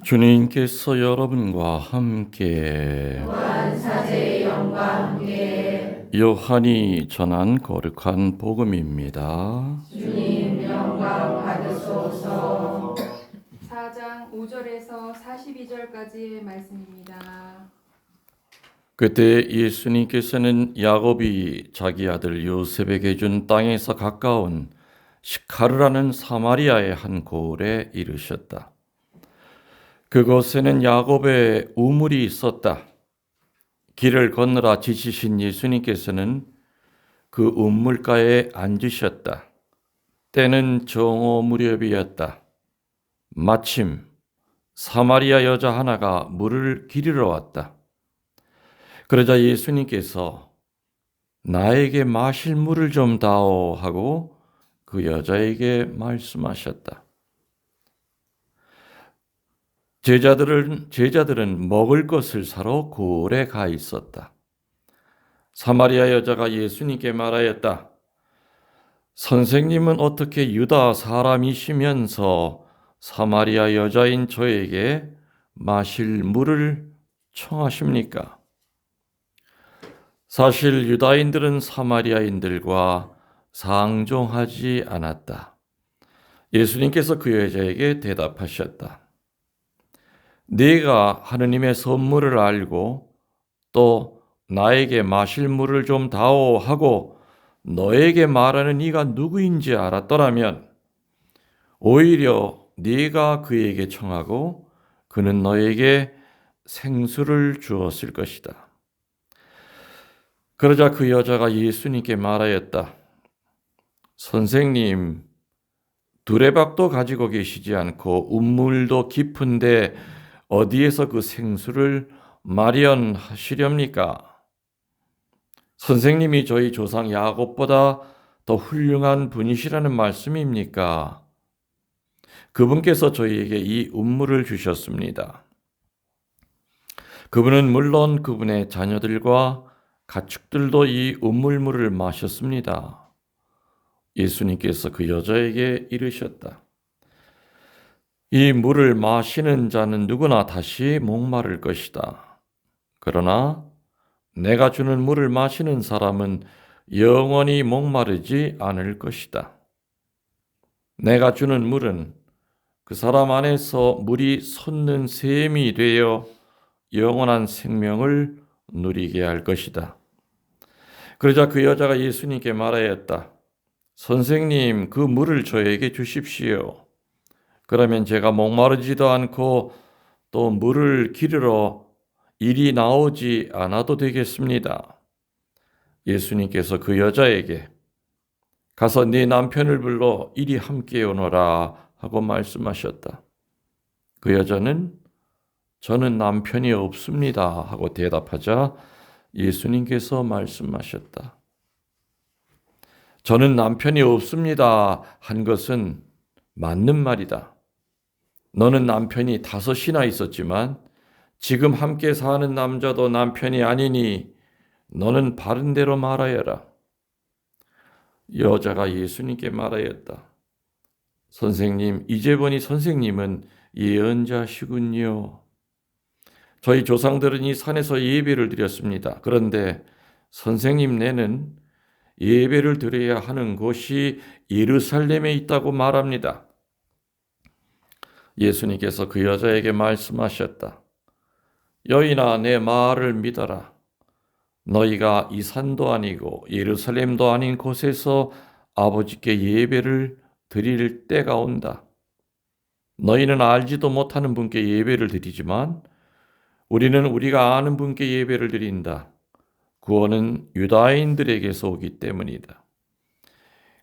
주님께서 여러분과 함께 또한 사제의 영과 함께 요한이 전한 거룩한 복음입니다. 주님 영광 받으소서. 4장 5절에서 42절까지의 말씀입니다. 그때 예수님께서는 야곱이 자기 아들 요셉에게 준 땅에서 가까운 시카르라는 사마리아의 한 고을에 이르셨다. 그곳에는 야곱의 우물이 있었다. 길을 건너라 지치신 예수님께서는 그 우물가에 앉으셨다. 때는 정오 무렵이었다. 마침 사마리아 여자 하나가 물을 기르러 왔다. 그러자 예수님께서 나에게 마실 물을 좀 다오 하고 그 여자에게 말씀하셨다. 제자들은 먹을 것을 사러 고을에 가 있었다. 사마리아 여자가 예수님께 말하였다. 선생님은 어떻게 유다 사람이시면서 사마리아 여자인 저에게 마실 물을 청하십니까? 사실 유다인들은 사마리아인들과 상종하지 않았다. 예수님께서 그 여자에게 대답하셨다. 네가 하느님의 선물을 알고 또 나에게 마실 물을 좀 다오 하고 너에게 말하는 이가 누구인지 알았더라면 오히려 네가 그에게 청하고 그는 너에게 생수를 주었을 것이다. 그러자 그 여자가 예수님께 말하였다. 선생님, 두레박도 가지고 계시지 않고 우물도 깊은데 어디에서 그 생수를 마련하시렵니까? 선생님이 저희 조상 야곱보다 더 훌륭한 분이시라는 말씀입니까? 그분께서 저희에게 이 우물을 주셨습니다. 그분은 물론 그분의 자녀들과 가축들도 이 우물물을 마셨습니다. 예수님께서 그 여자에게 이르셨다. 이 물을 마시는 자는 누구나 다시 목마를 것이다. 그러나 내가 주는 물을 마시는 사람은 영원히 목마르지 않을 것이다. 내가 주는 물은 그 사람 안에서 물이 솟는 샘이 되어 영원한 생명을 누리게 할 것이다. 그러자 그 여자가 예수님께 말하였다. 선생님, 그 물을 저에게 주십시오. 그러면 제가 목마르지도 않고 또 물을 기르러 이리 나오지 않아도 되겠습니다. 예수님께서 그 여자에게 가서 네 남편을 불러 이리 함께 오너라 하고 말씀하셨다. 그 여자는 저는 남편이 없습니다 하고 대답하자 예수님께서 말씀하셨다. 저는 남편이 없습니다 한 것은 맞는 말이다. 너는 남편이 5이나 있었지만 지금 함께 사는 남자도 남편이 아니니 너는 바른 대로 말하여라. 여자가 예수님께 말하였다. 선생님, 이제 보니 선생님은 예언자시군요. 저희 조상들은 이 산에서 예배를 드렸습니다. 그런데 선생님네는 예배를 드려야 하는 곳이 예루살렘에 있다고 말합니다. 예수님께서 그 여자에게 말씀하셨다. 여인아, 내 말을 믿어라. 너희가 이 산도 아니고 예루살렘도 아닌 곳에서 아버지께 예배를 드릴 때가 온다. 너희는 알지도 못하는 분께 예배를 드리지만 우리는 우리가 아는 분께 예배를 드린다. 구원은 유다인들에게서 오기 때문이다.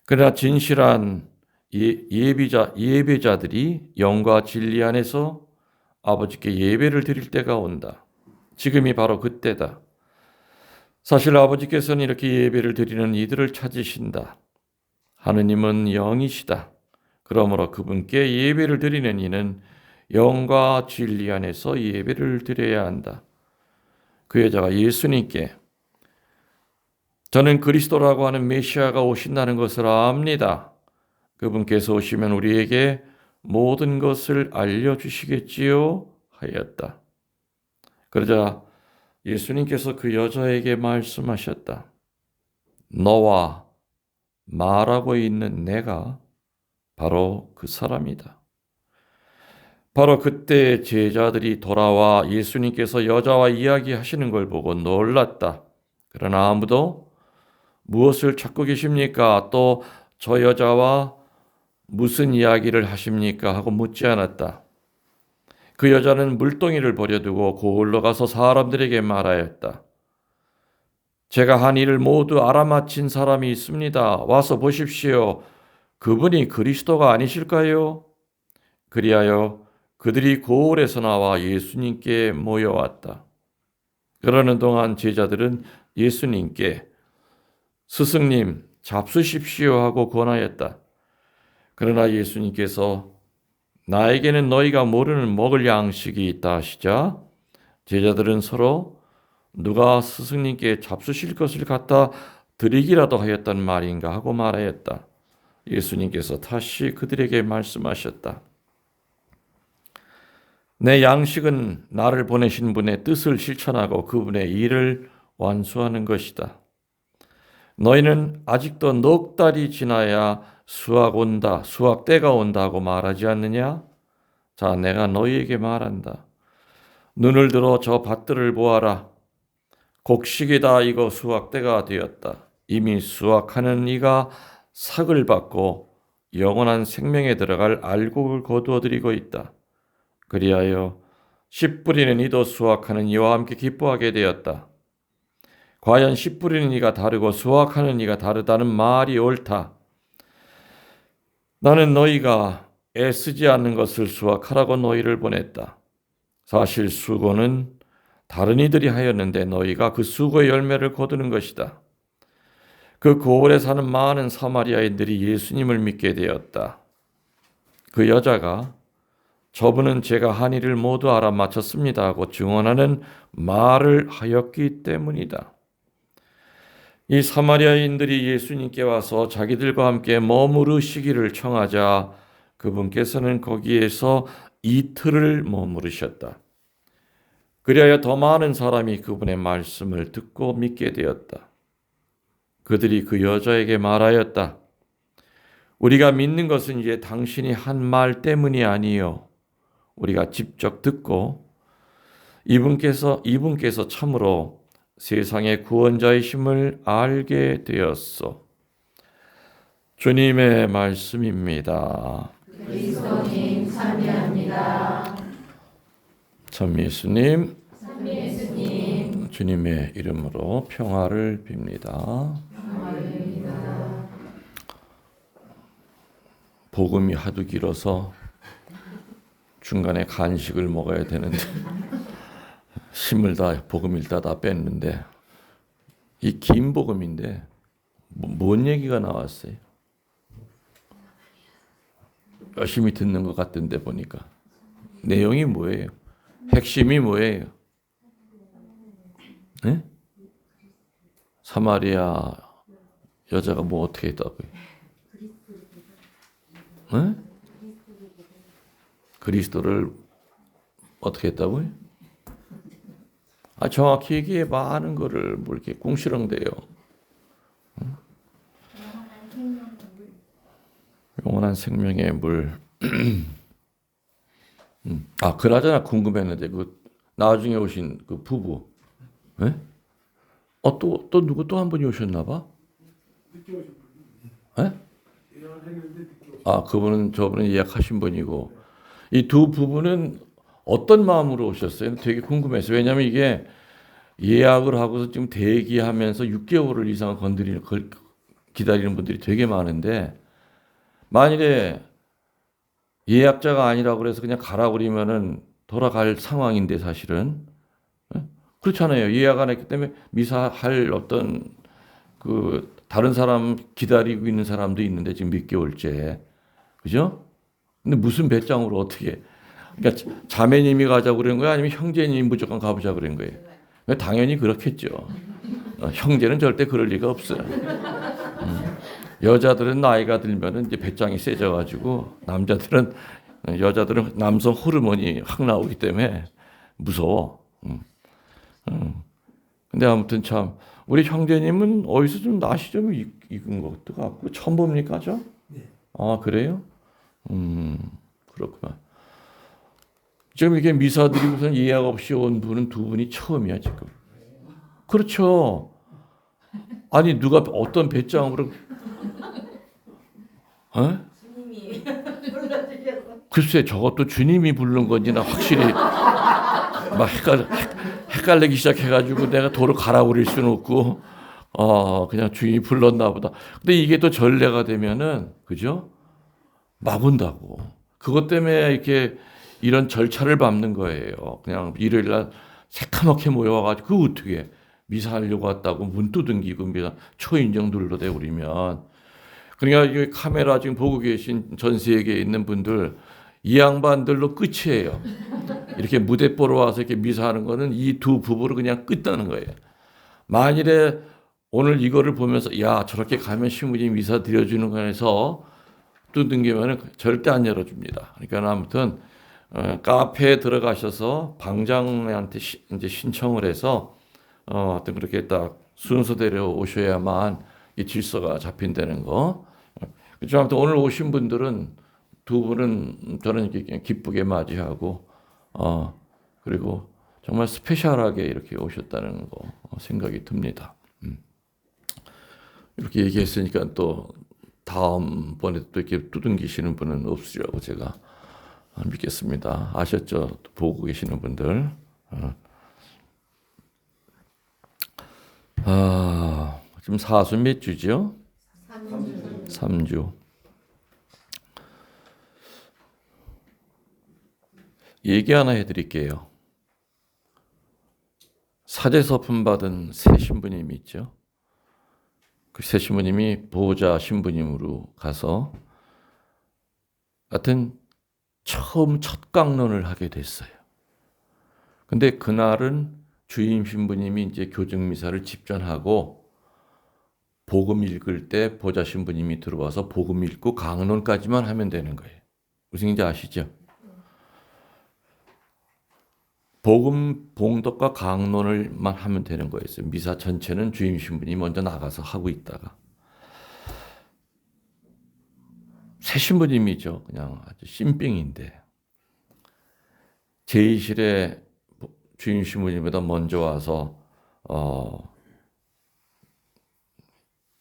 그러나 진실한 예배자들이 영과 진리 안에서 아버지께 예배를 드릴 때가 온다. 지금이 바로 그때다. 사실 아버지께서는 이렇게 예배를 드리는 이들을 찾으신다. 하느님은 영이시다. 그러므로 그분께 예배를 드리는 이는 영과 진리 안에서 예배를 드려야 한다. 그 여자가 예수님께 저는 그리스도라고 하는 메시아가 오신다는 것을 압니다. 그분께서 오시면 우리에게 모든 것을 알려주시겠지요? 하였다. 그러자 예수님께서 그 여자에게 말씀하셨다. 너와 말하고 있는 내가 바로 그 사람이다. 바로 그때 제자들이 돌아와 예수님께서 여자와 이야기하시는 걸 보고 놀랐다. 그러나 아무도 무엇을 찾고 계십니까? 또 저 여자와 무슨 이야기를 하십니까? 하고 묻지 않았다. 그 여자는 물동이를 버려두고 고을로 가서 사람들에게 말하였다. 제가 한 일을 모두 알아맞힌 사람이 있습니다. 와서 보십시오. 그분이 그리스도가 아니실까요? 그리하여 그들이 고을에서 나와 예수님께 모여왔다. 그러는 동안 제자들은 예수님께 스승님 잡수십시오 하고 권하였다. 그러나 예수님께서 나에게는 너희가 모르는 먹을 양식이 있다 하시자 제자들은 서로 누가 스승님께 잡수실 것을 갖다 드리기라도 하였단 말인가 하고 말하였다. 예수님께서 다시 그들에게 말씀하셨다. 내 양식은 나를 보내신 분의 뜻을 실천하고 그분의 일을 완수하는 것이다. 너희는 아직도 넉 달이 지나야 수확 때가 온다고 말하지 않느냐? 자, 내가 너희에게 말한다. 눈을 들어 저 밭들을 보아라. 곡식이다. 이거 수확 때가 되었다. 이미 수확하는 이가 삭을 받고 영원한 생명에 들어갈 알곡을 거두어 드리고 있다. 그리하여 씨 뿌리는 이도 수확하는 이와 함께 기뻐하게 되었다. 과연 씨 뿌리는 이가 다르고 수확하는 이가 다르다는 말이 옳다. 나는 너희가 애쓰지 않는 것을 수확하라고 너희를 보냈다. 사실 수고는 다른 이들이 하였는데 너희가 그 수고의 열매를 거두는 것이다. 그 고을에 사는 많은 사마리아인들이 예수님을 믿게 되었다. 그 여자가 저분은 제가 한 일을 모두 알아맞혔습니다 하고 증언하는 말을 하였기 때문이다. 이 사마리아인들이 예수님께 와서 자기들과 함께 머무르시기를 청하자 그분께서는 거기에서 이틀을 머무르셨다. 그리하여 더 많은 사람이 그분의 말씀을 듣고 믿게 되었다. 그들이 그 여자에게 말하였다. 우리가 믿는 것은 이제 당신이 한 말 때문이 아니요. 우리가 직접 듣고 이분께서 참으로 세상의 구원자이심을 알게 되었소. 주님의 말씀입니다. 그리스도님 참여합니다. 참 예수님, 주님의 이름으로 평화를 빕니다. 복음이 하도 길어서 중간에 간식을 먹어야 되는데 힘을 다 복음 읽다 다 뺐는데 이 긴 복음인데 뭔 얘기가 나왔어요? 열심히 듣는 것 같던데 보니까 내용이 뭐예요? 핵심이 뭐예요? 네? 사마리아 여자가 뭐 어떻게 했다고요? 네? 그리스도를 어떻게 했다고요? 정확히 얘기해 많은 거를 뭐 이렇게 궁시렁대요. 영원한 생명의 물. 그나저나 궁금했는데 그 나중에 오신 그 부부, 네? 또 누구 또 한 분이 오셨나 봐? 네? 그분은 저분은 예약하신 분이고 이 두 부부는 어떤 마음으로 오셨어요? 되게 궁금했어요. 왜냐하면 이게 예약을 하고서 지금 대기하면서 6개월 이상 기다리는 분들이 되게 많은데 만일에 예약자가 아니라고 그래서 그냥 가라고 그러면은 돌아갈 상황인데 사실은 그렇잖아요. 예약 안 했기 때문에 미사할 어떤 그 다른 사람 기다리고 있는 사람도 있는데 지금 몇 개월째 그죠? 근데 무슨 배짱으로 어떻게 그러니까 자매님이 가자고 그런 거예요? 아니면 형제님이 무조건 가보자 그런 거예요? 당연히 그렇겠죠. 형제는 절대 그럴 리가 없어요. 여자들은 나이가 들면은 이제 배짱이 세져가지고 남자들은 여자들은 남성 호르몬이 확 나오기 때문에 무서워. 근데 아무튼 참 우리 형제님은 어디서 좀 낯이 좀 익은 것 같고 처음 봅니까, 저? 아, 그래요? 그렇구나. 지금 이게 미사 드리고선 예약 없이 온 분은 두 분이 처음이야, 지금. 그렇죠. 아니, 누가 어떤 배짱으로, 어? 주님이 불러주셔서 글쎄, 저것도 주님이 부른 건지나 확실히 막 헷갈리기 시작해가지고 내가 도로 갈아버릴 수는 없고, 그냥 주인이 불렀나 보다. 근데 이게 또 전례가 되면은, 그죠? 막 온다고. 그것 때문에 이렇게 이런 절차를 밟는 거예요. 그냥 일요일 날 새카맣게 모여와가지고, 그 어떻게 미사하려고 왔다고 문 두둥기고 초인종 눌러대 우리면. 그러니까 이 카메라 지금 보고 계신 전 세계에 있는 분들, 이 양반들로 끝이에요. 이렇게 무대 보러 와서 이렇게 미사하는 거는 이 두 부부를 그냥 끝나는 거예요. 만일에 오늘 이거를 보면서 야, 저렇게 가면 신부님 미사 드려주는 거에서 두둥기면은 절대 안 열어줍니다. 그러니까 아무튼 카페에 들어가셔서 방장한테 이제 신청을 해서 하여튼 그렇게 딱 순서대로 오셔야만 이 질서가 잡힌다는 거. 그렇죠. 아무튼 오늘 오신 분들은 두 분은 저는 이렇게 기쁘게 맞이하고 그리고 정말 스페셜하게 이렇게 오셨다는 거 생각이 듭니다. 이렇게 얘기했으니까 또 다음번에 또 이렇게 두둥기시는 분은 없으리라고 제가 믿겠습니다. 아셨죠? 보고 계시는 분들. 지금 사수 몇 주죠? 3주. 얘기 하나 해드릴게요. 사제서품 받은 새 신부님이 있죠. 그 새 신부님이 보호자 신부님으로 가서 하여튼 처음 첫 강론을 하게 됐어요. 근데 그날은 주임 신부님이 이제 교정미사를 집전하고 복음 읽을 때 보좌 신부님이 들어와서 복음 읽고 강론까지만 하면 되는 거예요. 무슨 얘기인지 아시죠? 복음 봉독과 강론을만 하면 되는 거였어요. 미사 전체는 주임 신부님이 먼저 나가서 하고 있다가 새 신부님이죠. 그냥 아주 신빙인데 제의실에 주임 신부님보다 먼저 와서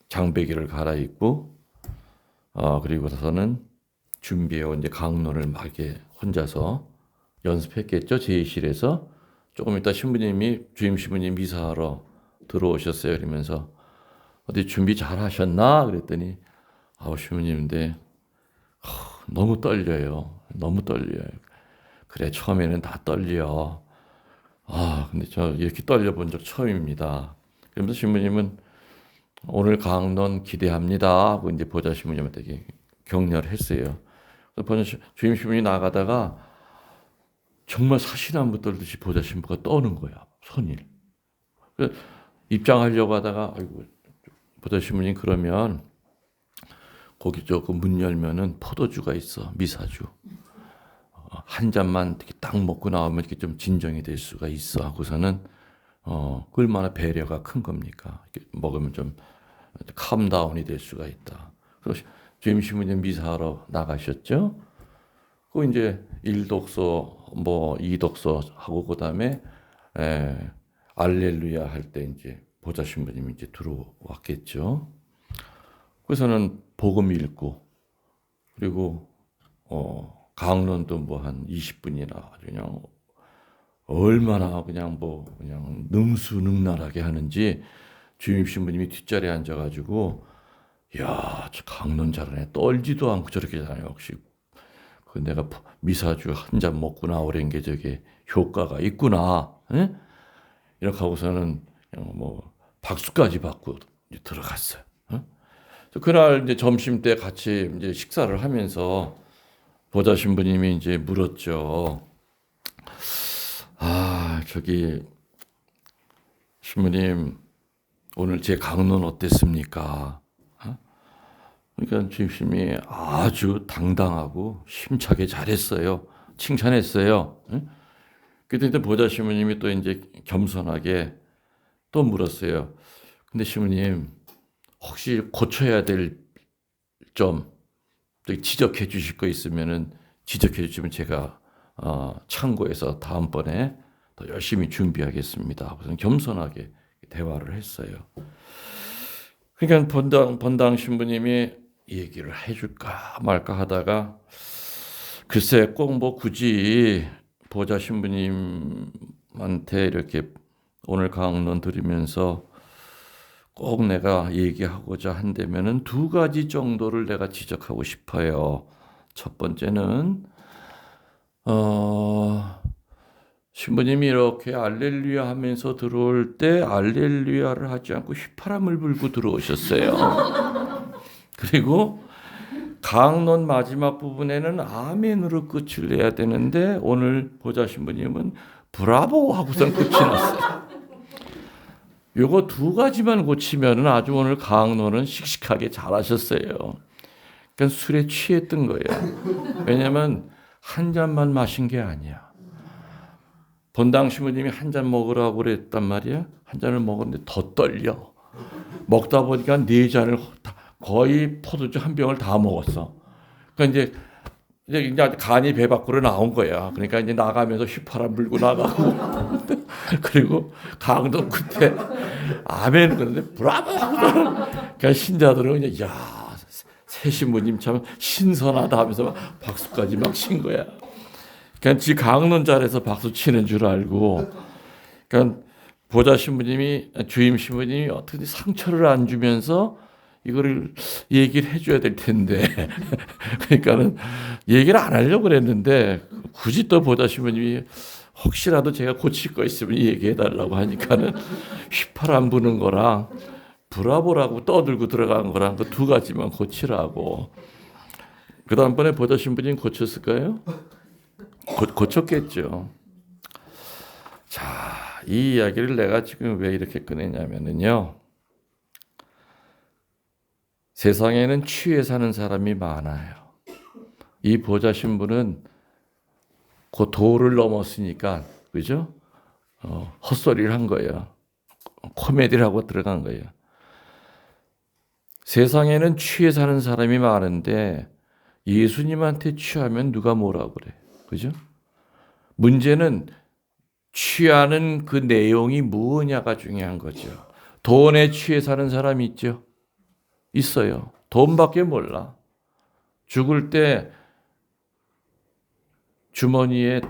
장배기를 갈아입고 그리고서는 준비해온 이제 강론을 막 혼자서 연습했겠죠. 제의실에서 조금 있다 신부님이 주임 신부님 미사하러 들어오셨어요. 그러면서 어디 준비 잘 하셨나? 그랬더니 신부님인데 너무 떨려요. 너무 떨려요. 그래 처음에는 다 떨려. 근데 저 이렇게 떨려본 적 처음입니다. 그러면서 신부님은 오늘 강론 기대합니다 하고 이제 보좌 신부님한테 격려를 했어요. 그래서 주임 신부님이 나가다가 정말 사시나무 떨듯이 보좌 신부가 떠는 거야. 선일. 입장하려고 하다가 보좌 신부님 그러면 거기 그 문 열면은 포도주가 있어. 미사주. 한 잔만 이렇게 딱 먹고 나오면 이렇게 좀 진정이 될 수가 있어 하고서는 얼마나 배려가 큰 겁니까? 이렇게 먹으면 좀 캄다운이 될 수가 있다. 그래서 주임 신부님 미사하러 나가셨죠. 그 이제 1독서 2독서 하고 그다음에 알렐루야 할 때 이제 보좌 신부님이 이제 들어왔겠죠. 그래서는 복음 읽고 그리고 강론도 한 20분이나 그냥 얼마나 그냥 능수능란하게 하는지 주임 신부님이 뒷자리에 앉아가지고 야, 저 강론 잘하네. 떨지도 않고 저렇게 잘하네. 역시 그 내가 미사주 한 잔 먹고 나오랜 게 저게 효과가 있구나. 에? 이렇게 하고서는 그냥 박수까지 받고 이제 들어갔어요. 그날 이제 점심 때 같이 이제 식사를 하면서 보좌 신부님이 이제 물었죠. 저기 신부님 오늘 제 강론 어땠습니까? 그러니까 주임님이 아주 당당하고 힘차게 잘했어요. 칭찬했어요. 응? 그때 보좌 시무님이 또 이제 겸손하게 또 물었어요. 근데 시무님 혹시 고쳐야 될 점 지적해 주실 거 있으면은 지적해 주시면 제가 참고해서 다음번에 더 열심히 준비하겠습니다. 그래서 겸손하게 대화를 했어요. 그러니까 본당 신부님이 얘기를 해줄까 말까 하다가 글쎄 꼭 뭐 굳이 보좌 신부님한테 이렇게 오늘 강론 들으면서 꼭 내가 얘기하고자 한다면은 두 가지 정도를 내가 지적하고 싶어요. 첫 번째는 신부님이 이렇게 알렐루야 하면서 들어올 때 알렐루야를 하지 않고 휘파람을 불고 들어오셨어요. 그리고 강론 마지막 부분에는 아멘으로 끝을 내야 되는데 오늘 보좌 신부님은 브라보 하고선 끝이 났어요. 요거 두 가지만 고치면 아주 오늘 강론은 씩씩하게 잘하셨어요. 그러니까 술에 취했던 거예요. 왜냐하면 한 잔만 마신 게 아니야. 본당 신부님이 한 잔 먹으라고 그랬단 말이야. 한 잔을 먹었는데 더 떨려. 먹다 보니까 네 잔을 거의 포도주 한 병을 다 먹었어. 그러니까 이제 간이 배 밖으로 나온 거야. 그러니까 이제 나가면서 휘파람 불고 나가고 그리고 강도 그때 아멘 그런데 브라보. 그러니까 신자들은 그냥 야 새 신부님 참 신선하다 하면서 막 박수까지 막 친 거야. 그냥 지 강론 잘해서 박수 치는 줄 알고. 그러니까 보좌 신부님이 주임 신부님이 어떻게 상처를 안 주면서 이거를 얘기를 해줘야 될 텐데 그러니까는 얘기를 안 하려고 그랬는데 굳이 또 보좌 신부님이 혹시라도 제가 고칠 거 있으면 얘기해 달라고 하니까는 휘파람 부는 거랑 브라보라고 떠들고 들어간 거랑 그 두 가지만 고치라고. 그 다음번에 보좌 신부님 고쳤을까요? 고쳤겠죠. 자, 이 이야기를 내가 지금 왜 이렇게 꺼내냐면요. 세상에는 취해 사는 사람이 많아요. 이 보좌 신부는 그 도를 넘었으니까, 그죠? 헛소리를 한 거예요. 코미디를 하고 들어간 거예요. 세상에는 취해 사는 사람이 많은데 예수님한테 취하면 누가 뭐라 그래. 그죠? 문제는 취하는 그 내용이 무엇냐가 중요한 거죠. 돈에 취해 사는 사람이 있죠. 있어요. 돈밖에 몰라. 죽을 때 주머니에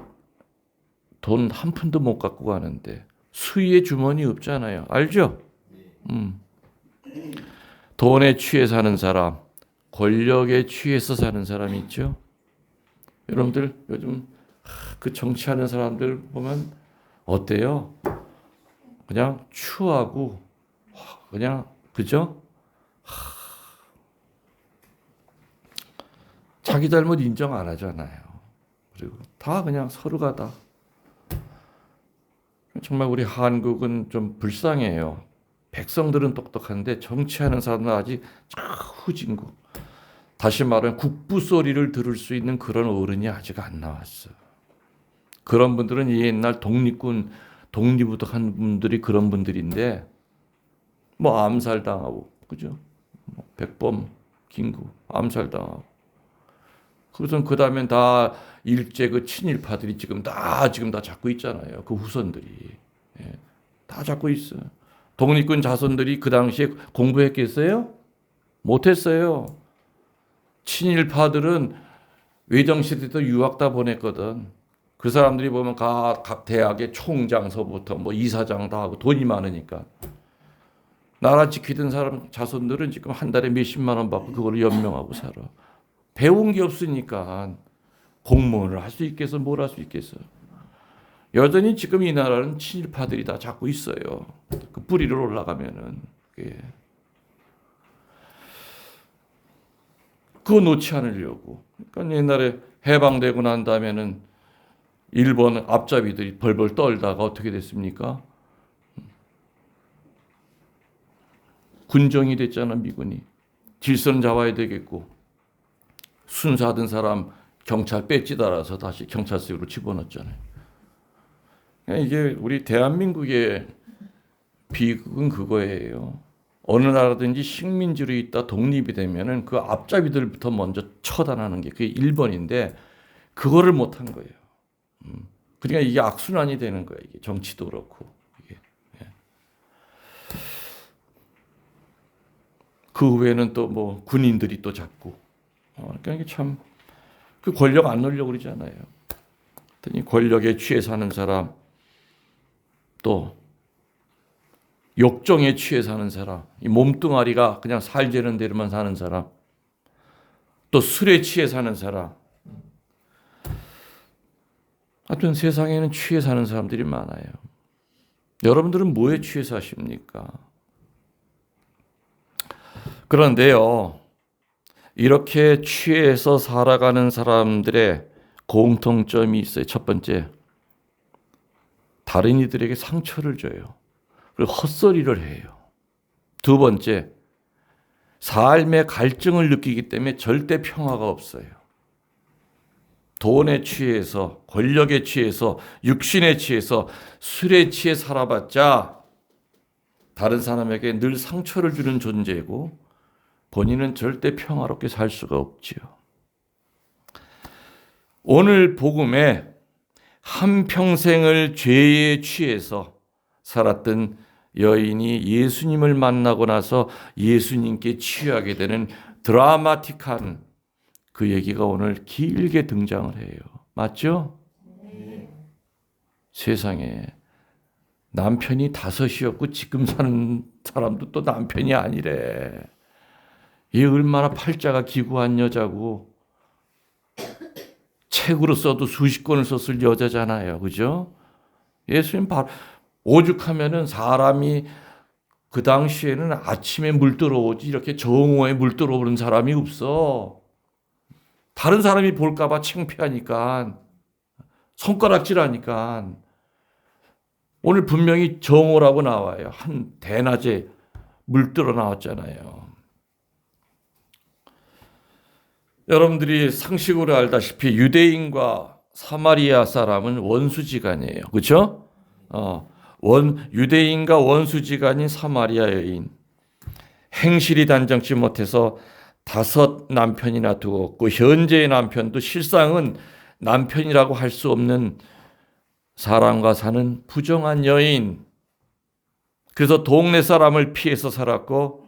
돈 한 푼도 못 갖고 가는데 수의의 주머니 없잖아요. 알죠? 돈에 취해 사는 사람, 권력에 취해서 사는 사람이 있죠. 여러분들 요즘 그 정치하는 사람들 보면 어때요? 그냥 추하고 그냥 그죠? 자기 잘못 인정 안 하잖아요. 그리고 다 그냥 서로가 다. 정말 우리 한국은 좀 불쌍해요. 백성들은 똑똑한데 정치하는 사람은 아직 후진국. 다시 말하면 국부 소리를 들을 수 있는 그런 어른이 아직 안 나왔어. 그런 분들은 옛날 독립군, 독립운동한 분들이 그런 분들인데 뭐 암살당하고 그죠? 백범, 김구 암살당하고. 그래서 그 다음엔 다 일제 그 친일파들이 지금 다 잡고 있잖아요. 그 후손들이 다 잡고 있어요. 독립군 자손들이 그 당시에 공부했겠어요? 못했어요. 친일파들은 외정시대 때 유학 다 보냈거든. 그 사람들이 보면 각 대학의 총장서부터 뭐 이사장 다 하고 돈이 많으니까. 나라 지키던 사람 자손들은 지금 한 달에 몇십만 원 받고 그걸로 연명하고 살아. 배운 게 없으니까 공무원을 할 수 있겠어? 뭘 할 수 있겠어? 여전히 지금 이 나라는 친일파들이 다 잡고 있어요. 그 뿌리를 올라가면은. 그거 놓지 않으려고. 그러니까 옛날에 해방되고 난 다음에는 일본 앞잡이들이 벌벌 떨다가 어떻게 됐습니까? 군정이 됐잖아, 미군이. 질서는 잡아야 되겠고 순사하던 사람 경찰 배지 달아서 다시 경찰서로 집어넣었잖아요. 그러니까 이게 우리 대한민국의 비극은 그거예요. 어느 나라든지 식민지로 있다 독립이 되면은 그 앞잡이들부터 먼저 처단하는 게 그게 1번인데 그거를 못한 거예요. 그러니까 이게 악순환이 되는 거예요. 이게 정치도 그렇고. 이게. 예. 그 후에는 또 뭐 군인들이 또 잡고. 그러니까 이게 참 그 권력 안 놓으려고 그러잖아요. 그랬더니 권력에 취해 사는 사람, 또 욕정에 취해 사는 사람, 이 몸뚱아리가 그냥 살되는 대로만 사는 사람, 또 술에 취해 사는 사람. 하여튼 세상에는 취해 사는 사람들이 많아요. 여러분들은 뭐에 취해 사십니까? 그런데요, 이렇게 취해서 살아가는 사람들의 공통점이 있어요. 첫 번째, 다른 이들에게 상처를 줘요. 그리고 헛소리를 해요. 두 번째, 삶의 갈증을 느끼기 때문에 절대 평화가 없어요. 돈에 취해서, 권력에 취해서, 육신에 취해서, 술에 취해 살아봤자 다른 사람에게 늘 상처를 주는 존재고 본인은 절대 평화롭게 살 수가 없지요. 오늘 복음에 한평생을 죄에 취해서 살았던 여인이 예수님을 만나고 나서 예수님께 취하게 되는 드라마틱한 그 얘기가 오늘 길게 등장을 해요. 맞죠? 네. 세상에 남편이 5이었고 지금 사는 사람도 또 남편이 아니래. 얘 얼마나 팔자가 기구한 여자고 책으로 써도 수십 권을 썼을 여자잖아요. 그죠? 예수님 바로 오죽하면은 사람이 그 당시에는 아침에 물 들어오지 이렇게 정오에 물 들어오는 사람이 없어. 다른 사람이 볼까봐 창피하니까 손가락질하니까 오늘 분명히 정오라고 나와요. 한 대낮에 물 들어 나왔잖아요. 여러분들이 상식으로 알다시피 유대인과 사마리아 사람은 원수지간이에요. 그렇죠? 유대인과 원수지간인 사마리아 여인. 행실이 단정치 못해서 5 남편이나 두었고 현재의 남편도 실상은 남편이라고 할 수 없는 사람과 사는 부정한 여인. 그래서 동네 사람을 피해서 살았고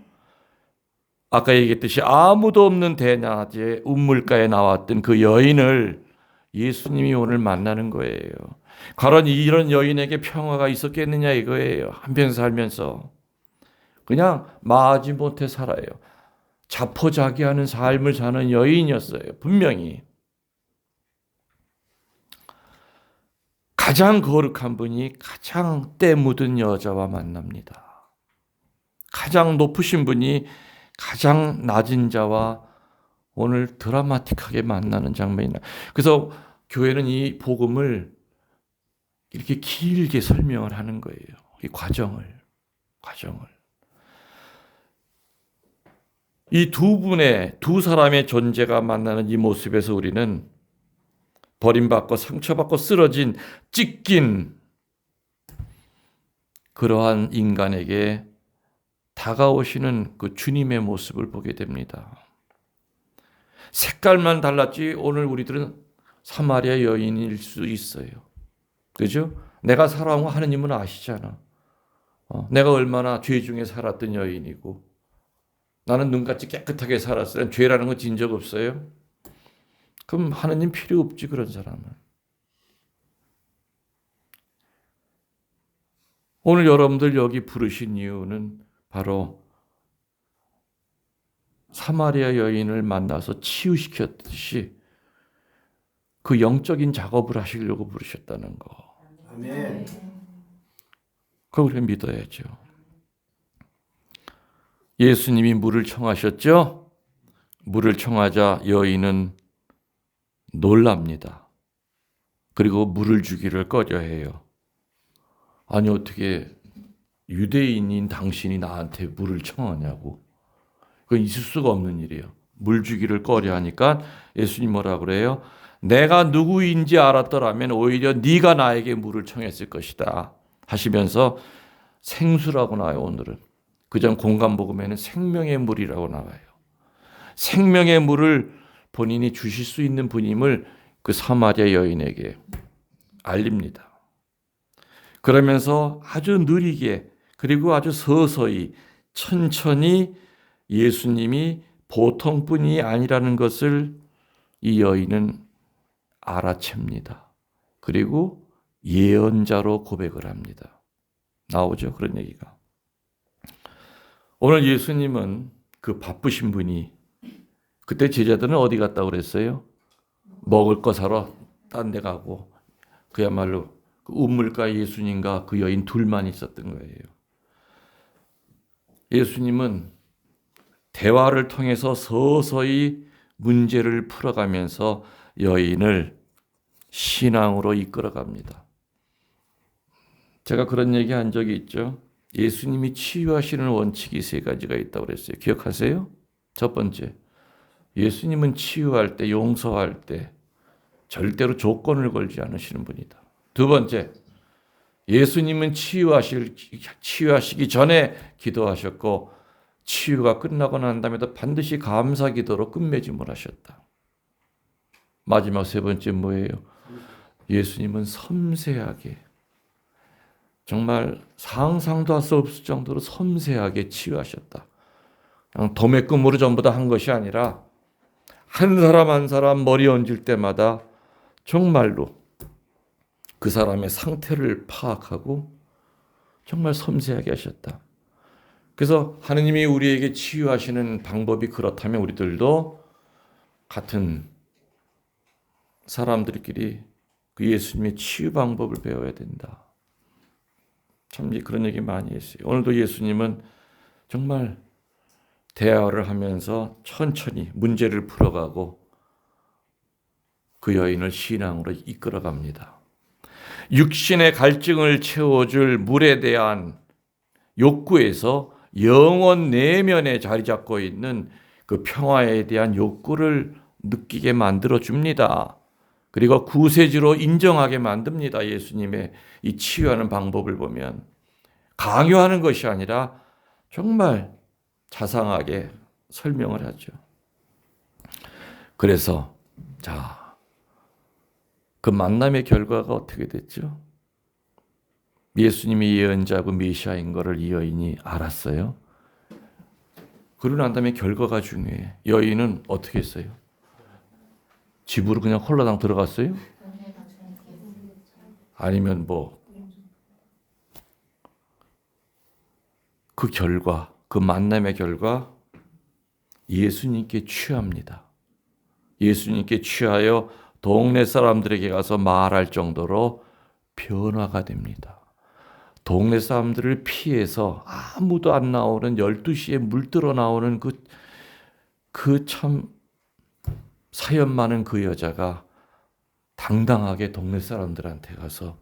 아까 얘기했듯이 아무도 없는 대낮에 우물가에 나왔던 그 여인을 예수님이 오늘 만나는 거예요. 과연 이런 여인에게 평화가 있었겠느냐 이거예요. 한평생 살면서. 그냥 마지 못해 살아요. 자포자기하는 삶을 사는 여인이었어요. 분명히. 가장 거룩한 분이 가장 때 묻은 여자와 만납니다. 가장 높으신 분이 가장 낮은 자와 오늘 드라마틱하게 만나는 장면이 나요. 그래서 교회는 이 복음을 이렇게 길게 설명을 하는 거예요. 이 과정을. 이 두 사람의 존재가 만나는 이 모습에서 우리는 버림받고 상처받고 쓰러진 찢긴 그러한 인간에게 다가오시는 그 주님의 모습을 보게 됩니다. 색깔만 달랐지 오늘 우리들은 사마리아 여인일 수 있어요. 그죠? 내가 살아온 거 하느님은 아시잖아. 내가 얼마나 죄 중에 살았던 여인이고 나는 눈같이 깨끗하게 살았어요. 죄라는 거 진 적 없어요? 그럼 하느님 필요 없지 그런 사람은. 오늘 여러분들 여기 부르신 이유는 바로 사마리아 여인을 만나서 치유시켰듯이 그 영적인 작업을 하시려고 부르셨다는 거. 아멘. 그걸 우리가 믿어야죠. 예수님이 물을 청하셨죠? 물을 청하자 여인은 놀랍니다. 그리고 물을 주기를 꺼려해요. 아니 어떻게 유대인인 당신이 나한테 물을 청하냐고. 그건 있을 수가 없는 일이에요. 물 주기를 꺼려 하니까 예수님 뭐라 그래요? 내가 누구인지 알았더라면 오히려 네가 나에게 물을 청했을 것이다 하시면서 생수라고 나와요. 오늘은 그전 공간복음에는 생명의 물이라고 나와요. 생명의 물을 본인이 주실 수 있는 분임을 그 사마리아 여인에게 알립니다. 그러면서 아주 느리게 그리고 아주 서서히 천천히 예수님이 보통 분이 아니라는 것을 이 여인은 알아챕니다. 그리고 예언자로 고백을 합니다. 나오죠, 그런 얘기가. 오늘 예수님은 그 바쁘신 분이 그때 제자들은 어디 갔다고 그랬어요? 먹을 거 사러 딴 데 가고 그야말로 그 우물가 예수님과 그 여인 둘만 있었던 거예요. 예수님은 대화를 통해서 서서히 문제를 풀어가면서 여인을 신앙으로 이끌어갑니다. 제가 그런 얘기 한 적이 있죠. 예수님이 치유하시는 원칙이 세 가지가 있다고 그랬어요. 기억하세요? 첫 번째, 예수님은 치유할 때, 용서할 때 절대로 조건을 걸지 않으시는 분이다. 두 번째, 예수님은 치유하시기 전에 기도하셨고 치유가 끝나고 난 다음에도 반드시 감사 기도로 끝맺음을 하셨다. 마지막 세 번째 뭐예요? 예수님은 섬세하게 정말 상상도 할 수 없을 정도로 섬세하게 치유하셨다. 그냥 도매금으로 전부 다 한 것이 아니라 한 사람 한 사람 머리 얹을 때마다 정말로 그 사람의 상태를 파악하고 정말 섬세하게 하셨다. 그래서 하느님이 우리에게 치유하시는 방법이 그렇다면 우리들도 같은 사람들끼리 그 예수님의 치유 방법을 배워야 된다. 참 그런 얘기 많이 했어요. 오늘도 예수님은 정말 대화를 하면서 천천히 문제를 풀어가고 그 여인을 신앙으로 이끌어갑니다. 육신의 갈증을 채워줄 물에 대한 욕구에서 영혼 내면에 자리 잡고 있는 그 평화에 대한 욕구를 느끼게 만들어 줍니다. 그리고 구세주로 인정하게 만듭니다. 예수님의 이 치유하는 방법을 보면 강요하는 것이 아니라 정말 자상하게 설명을 하죠. 그래서 그 만남의 결과가 어떻게 됐죠? 예수님이 예언자고 메시아인 것을 이 여인이 알았어요. 그러고 난 다음에 결과가 중요해. 여인은 어떻게 했어요? 집으로 그냥 홀라당 들어갔어요? 아니면 그 결과, 그 만남의 결과 예수님께 취합니다. 예수님께 취하여 동네 사람들에게 가서 말할 정도로 변화가 됩니다. 동네 사람들을 피해서 아무도 안 나오는 12시에 물들어 나오는 그 참 사연 많은 그 여자가 당당하게 동네 사람들한테 가서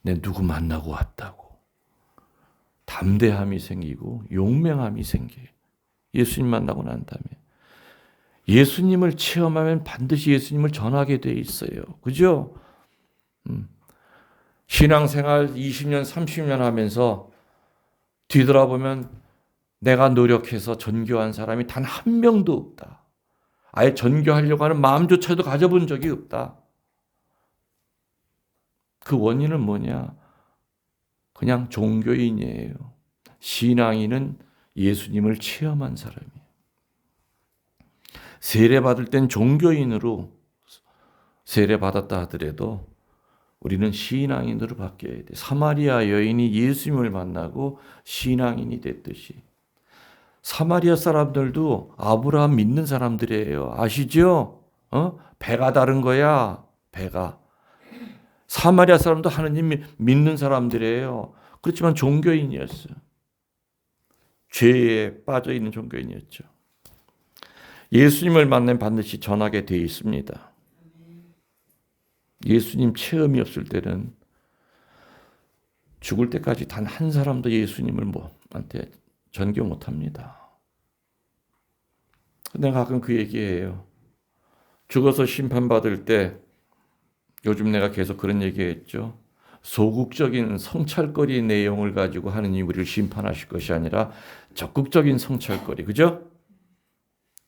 내 누구 만나고 왔다고. 담대함이 생기고 용맹함이 생겨요. 예수님 만나고 난 다음에. 예수님을 체험하면 반드시 예수님을 전하게 돼 있어요. 그죠? 신앙생활 20년, 30년 하면서 뒤돌아보면 내가 노력해서 전교한 사람이 단 한 명도 없다. 아예 전교하려고 하는 마음조차도 가져본 적이 없다. 그 원인은 뭐냐? 그냥 종교인이에요. 신앙인은 예수님을 체험한 사람이에요. 세례받을 땐 종교인으로 세례받았다 하더라도 우리는 신앙인으로 바뀌어야 돼. 사마리아 여인이 예수님을 만나고 신앙인이 됐듯이 사마리아 사람들도 아브라함 믿는 사람들이에요. 아시죠? 배가 다른 거야. 배가. 사마리아 사람도 하느님 믿는 사람들이에요. 그렇지만 종교인이었어요. 죄에 빠져 있는 종교인이었죠. 예수님을 만나면 반드시 전하게 돼 있습니다. 예수님 체험이 없을 때는 죽을 때까지 단 한 사람도 예수님을 한테 전교 못합니다. 내가 가끔 그 얘기해요. 죽어서 심판받을 때 요즘 내가 계속 그런 얘기했죠. 소극적인 성찰거리 내용을 가지고 하느님 우리를 심판하실 것이 아니라 적극적인 성찰거리, 그죠?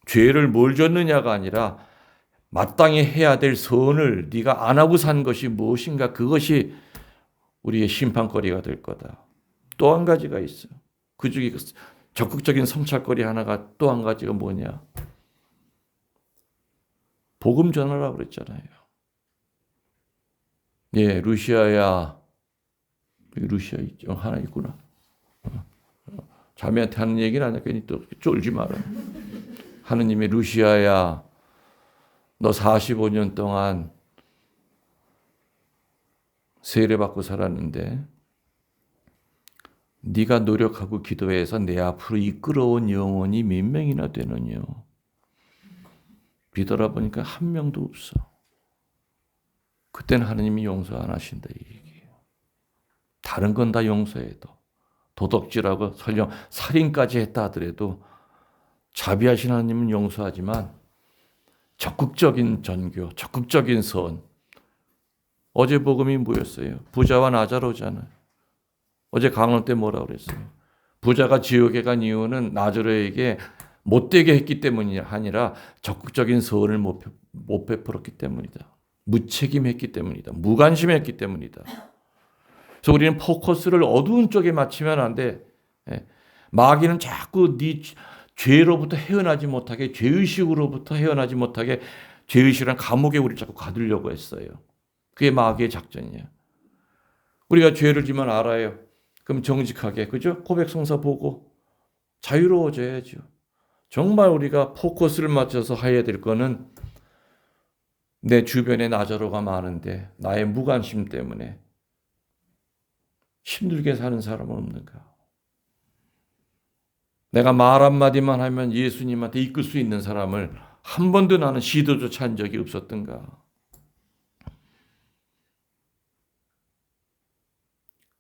죄를 뭘 졌느냐가 아니라 마땅히 해야 될 선을 네가 안 하고 산 것이 무엇인가, 그것이 우리의 심판거리가 될 거다. 또 한 가지가 있어요. 그 중에 적극적인 성찰거리 하나가, 또 한 가지가 뭐냐? 복음 전하라고 그랬잖아요. 예, 루시아야. 여기 루시아 있죠. 하나 있구나. 자매한테 하는 얘기는 아니야. 괜히 또 쫄지 마라. 하느님의 루시아야, 너 45년 동안 세례받고 살았는데 네가 노력하고 기도해서 내 앞으로 이끌어온 영혼이 몇 명이나 되느냐. 뒤돌아보니까 한 명도 없어. 그때는 하느님이 용서 안 하신다 이 얘기예요. 다른 건 다 용서해도, 도덕질하고 설령 살인까지 했다 하더라도 자비하신 하나님은 용서하지만 적극적인 전교, 적극적인 선. 어제 복음이 뭐였어요? 부자와 나자로잖아요. 어제 강론 때 뭐라고 그랬어요? 부자가 지옥에 간 이유는 나자로에게 못되게 했기 때문이 아니라 적극적인 선을 못 베풀었기 때문이다. 무책임했기 때문이다. 무관심했기 때문이다. 그래서 우리는 포커스를 어두운 쪽에 맞추면 안 돼. 마귀는 자꾸 네 죄로부터 헤어나지 못하게, 죄의식으로부터 헤어나지 못하게, 죄의식이란 감옥에 우리를 자꾸 가두려고 했어요. 그게 마귀의 작전이에요. 우리가 죄를 지면 알아요. 그럼 정직하게, 그죠? 고백성사 보고 자유로워져야죠. 정말 우리가 포커스를 맞춰서 해야 될 거는 내 주변에 나자로가 많은데 나의 무관심 때문에 힘들게 사는 사람은 없는가? 내가 말 한마디만 하면 예수님한테 이끌 수 있는 사람을 한 번도 나는 시도조차 한 적이 없었던가?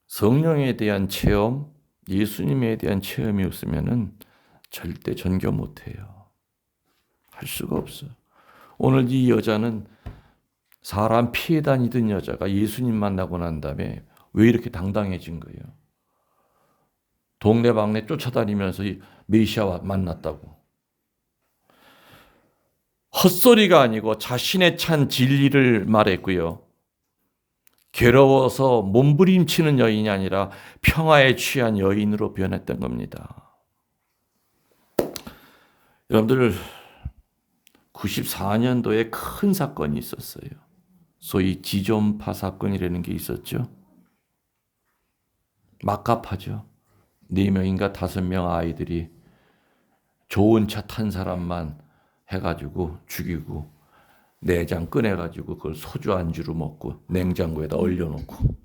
성령에 대한 체험, 예수님에 대한 체험이 없으면은 절대 전교 못해요. 할 수가 없어. 오늘 이 여자는 사람 피해 다니던 여자가 예수님 만나고 난 다음에 왜 이렇게 당당해진 거예요? 동네방네 쫓아다니면서 메시아와 만났다고. 헛소리가 아니고 자신의 찬 진리를 말했고요. 괴로워서 몸부림치는 여인이 아니라 평화에 취한 여인으로 변했던 겁니다. 여러분들 94년도에 큰 사건이 있었어요. 소위 지존파 사건이라는 게 있었죠. 막갑하죠. 4명인가 5명 아이들이 좋은 차 탄 사람만 해가지고 죽이고 내장 꺼내가지고 그걸 소주 안주로 먹고 냉장고에다 얼려놓고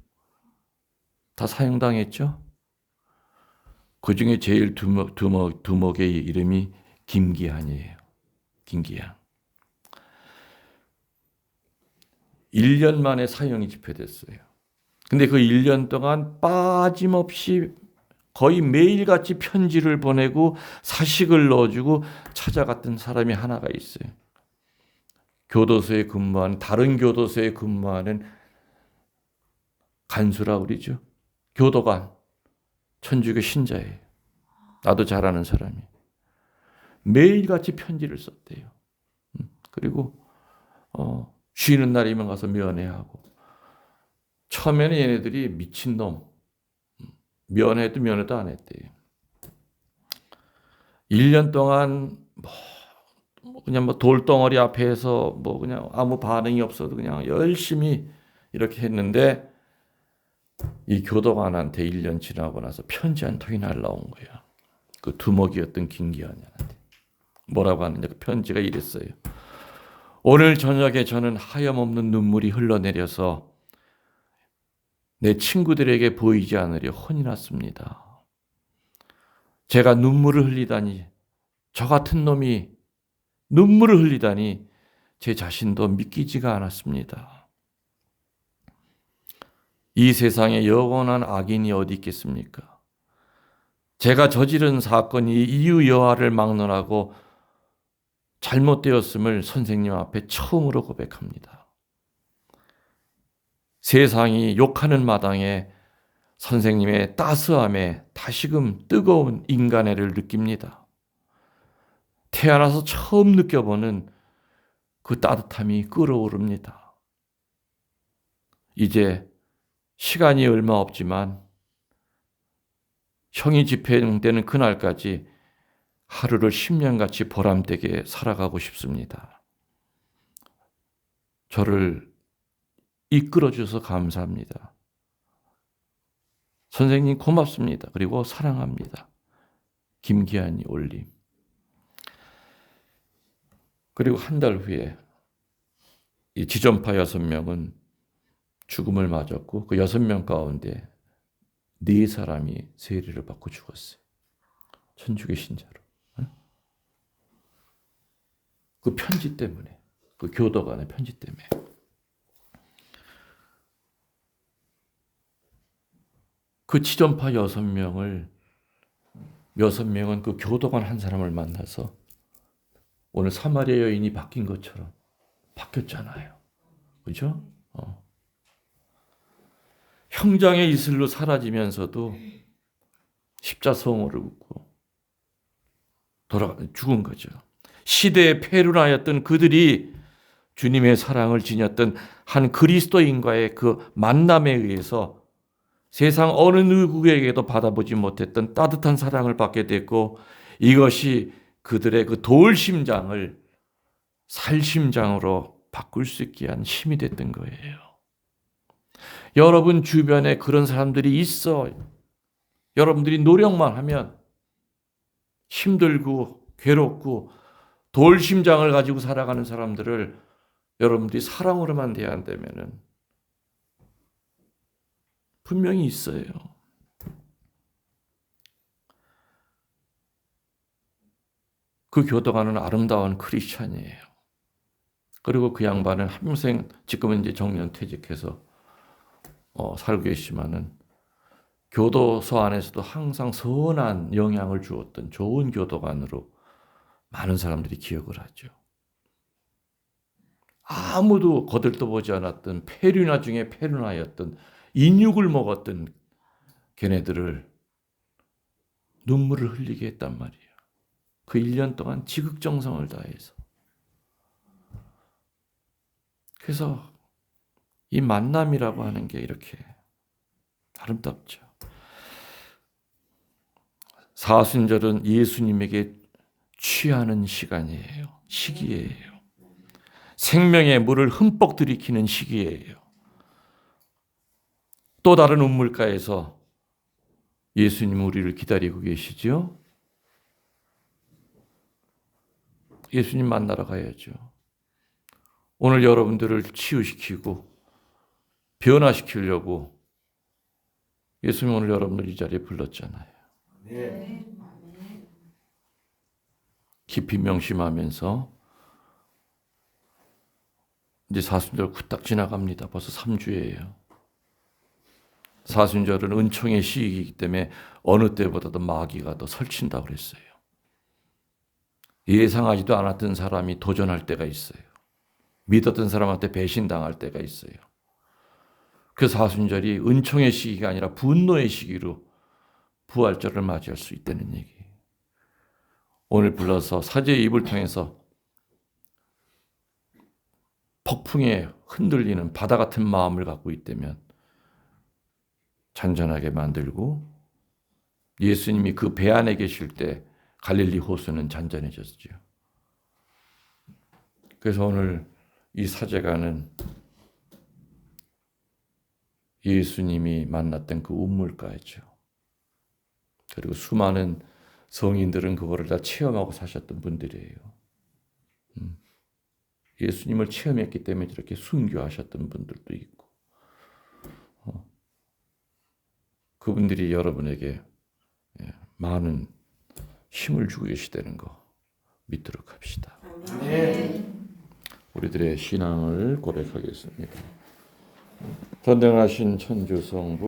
다 사형당했죠. 그중에 제일 두목의 이름이 김기한이에요. 김기한. 1년 만에 사형이 집행됐어요. 근데 그 1년 동안 빠짐없이 거의 매일같이 편지를 보내고 사식을 넣어주고 찾아갔던 사람이 하나가 있어요. 교도소에 근무하는, 다른 교도소에 근무하는 간수라고 그러죠. 교도관, 천주교 신자예요. 나도 잘 아는 사람이. 매일같이 편지를 썼대요. 그리고 쉬는 날이면 가서 면회하고. 처음에는 얘네들이 미친놈, 면회도 안 했대요. 1년 동안 그냥 돌덩어리 앞에서 그냥 아무 반응이 없어도 그냥 열심히 이렇게 했는데 이 교도관한테 1년 지나고 나서 편지 한 통이 날라온 거야. 그 두목이었던 김기환한테. 뭐라고 하느냐, 그 편지가 이랬어요. 오늘 저녁에 저는 하염없는 눈물이 흘러내려서 내 친구들에게 보이지 않으려 혼이 났습니다. 제가 눈물을 흘리다니, 저 같은 놈이 눈물을 흘리다니 제 자신도 믿기지가 않았습니다. 이 세상에 영원한 악인이 어디 있겠습니까? 제가 저지른 사건이 이유 여하를 막론하고 잘못되었음을 선생님 앞에 처음으로 고백합니다. 세상이 욕하는 마당에 선생님의 따스함에 다시금 뜨거운 인간애를 느낍니다. 태어나서 처음 느껴보는 그 따뜻함이 끓어오릅니다. 이제 시간이 얼마 없지만 형이 집행되는 그날까지 하루를 10년같이 보람되게 살아가고 싶습니다. 저를 이끌어주셔서 감사합니다. 선생님 고맙습니다. 그리고 사랑합니다. 김기한이 올림. 그리고 한 달 후에 이 지존파 6명은 죽음을 맞았고 그 6명 가운데 4사람이 세례를 받고 죽었어요. 천주교 신자로. 그 편지 때문에, 그 교도관의 편지 때문에. 그 지존파 6명은 그 교도관 한 사람을 만나서 오늘 사마리아 여인이 바뀐 것처럼 바뀌었잖아요. 그죠? 형장의 이슬로 사라지면서도 십자성호를 웃고 죽은 거죠. 시대의 폐륜하였던 그들이 주님의 사랑을 지녔던 한 그리스도인과의 그 만남에 의해서 세상 어느 누구에게도 받아보지 못했던 따뜻한 사랑을 받게 됐고 이것이 그들의 그 돌심장을 살심장으로 바꿀 수 있게 한 힘이 됐던 거예요. 여러분 주변에 그런 사람들이 있어. 여러분들이 노력만 하면 힘들고 괴롭고 돌심장을 가지고 살아가는 사람들을 여러분들이 사랑으로만 대한다면은 분명히 있어요. 그 교도관은 아름다운 크리스찬이에요. 그리고 그 양반은 평생 지금은 이제 정년 퇴직해서 살고 계시지만은 교도소 안에서도 항상 선한 영향을 주었던 좋은 교도관으로 많은 사람들이 기억을 하죠. 아무도 거들떠보지 않았던 폐륜화 중에 폐륜화였던 인육을 먹었던 걔네들을 눈물을 흘리게 했단 말이에요. 그 1년 동안 지극정성을 다해서. 그래서 이 만남이라고 하는 게 이렇게 아름답죠. 사순절은 예수님에게 취하는 시간이에요. 시기예요. 생명의 물을 흠뻑 들이키는 시기예요. 또 다른 우물가에서 예수님 우리를 기다리고 계시죠? 예수님 만나러 가야죠. 오늘 여러분들을 치유시키고 변화시키려고 예수님 오늘 여러분을 이 자리에 불렀잖아요. 네. 깊이 명심하면서 이제 사순절 후딱 지나갑니다. 벌써 3주예요. 사순절은 은총의 시기이기 때문에 어느 때보다도 마귀가 더 설친다고 그랬어요. 예상하지도 않았던 사람이 도전할 때가 있어요. 믿었던 사람한테 배신당할 때가 있어요. 그 사순절이 은총의 시기가 아니라 분노의 시기로 부활절을 맞이할 수 있다는 얘기. 오늘 불러서 사제의 입을 통해서 폭풍에 흔들리는 바다 같은 마음을 갖고 있다면 잔잔하게 만들고 예수님이 그 배 안에 계실 때 갈릴리 호수는 잔잔해졌죠. 그래서 오늘 이 사제가는 예수님이 만났던 그 우물가였죠. 그리고 수많은 성인들은 그거를 다 체험하고 사셨던 분들이에요. 예수님을 체험했기 때문에 이렇게 순교하셨던 분들도 있고 그분들이 여러분에게 많은 힘을 주고 계시다는 거 믿도록 합시다. 우리들의 신앙을 고백하겠습니다. 전능하신 천주성부